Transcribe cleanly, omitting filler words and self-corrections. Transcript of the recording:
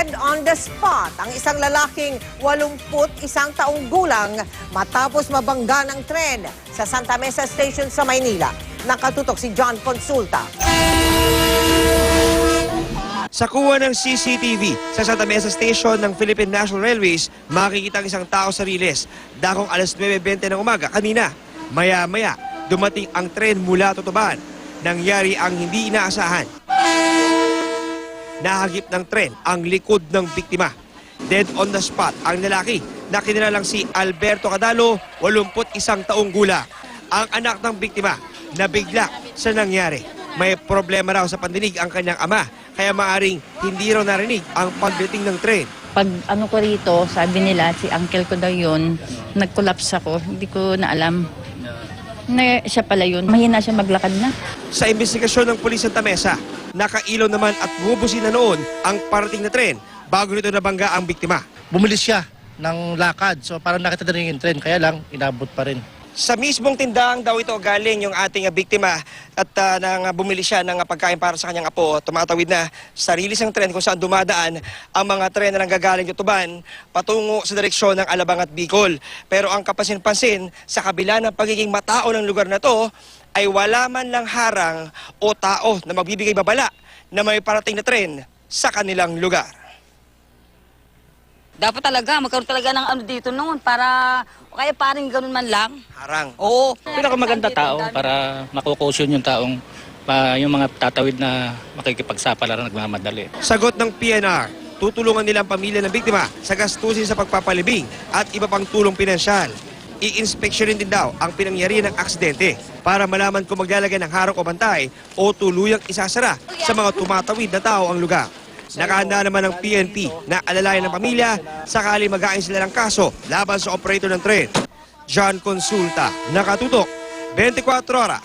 Dead on the spot ang isang lalaking 81 taong gulang matapos mabangga ng tren sa Santa Mesa Station sa Maynila. Nakatutok si John Consulta. Sa kuha ng CCTV sa Santa Mesa Station ng Philippine National Railways, makikita ang isang tao sa riles. Dakong alas 9:20 ng umaga kanina. Maya-maya, dumating ang tren mula Tutuban. Nangyari ang hindi inaasahan. Nahagip ng tren ang likod ng biktima. Dead on the spot ang lalaki na kinilalang si Alberto Cadalo, 81 taong gulang. Ang anak ng biktima nabigla sa nangyari. May problema raw sa pandinig ang kanyang ama, kaya maaring hindi raw narinig ang pagdating ng tren. Pag ano ko rito, sabi nila, si uncle ko daw yun, nag-collapse ako, hindi ko na alam. Na siya pala yun, mahina siya maglakad na. Sa investigasyon ng Pulis Santa Mesa, nakailaw naman at bumubusin na noon ang parating na tren bago nito nabangga ang biktima. Bumilis siya ng lakad, so parang nakita na rin yung tren, kaya lang inabot pa rin. Sa mismong tindahan daw ito galing yung ating biktima at nang bumili siya ng pagkain para sa kanyang apo. Tumatawid na sa rilis ng tren kung saan dumadaan ang mga tren na nanggagaling Tutuban patungo sa direksyon ng Alabang at Bicol. Pero ang kapansin-pansin, sa kabila ng pagiging matao ng lugar na to, ay wala man lang harang o tao na magbibigay babala na may parating na tren sa kanilang lugar. Dapat talaga, magkaroon talaga ng ano dito noon para, kaya parang ganun man lang. Harang. Oo. Pinakamaganda tao para makukosyon yung taong yung mga tatawid na makikipagsapala na nagmamadali. Sagot ng PNR, tutulungan nila ang pamilya ng biktima sa gastusin sa pagpapalibing at iba pang tulong pinansyal. I-inspeksyonin din daw ang pinangyarihan ng aksidente para malaman kung maglalagay ng harang o bantay o tuluyang isasara sa mga tumatawid na tao ang lugar. Nakahanda naman ng PNP na alalayan ng pamilya sakali mag-ain sila ng kaso laban sa operator ng tren. John Consulta, nakatutok, 24 oras.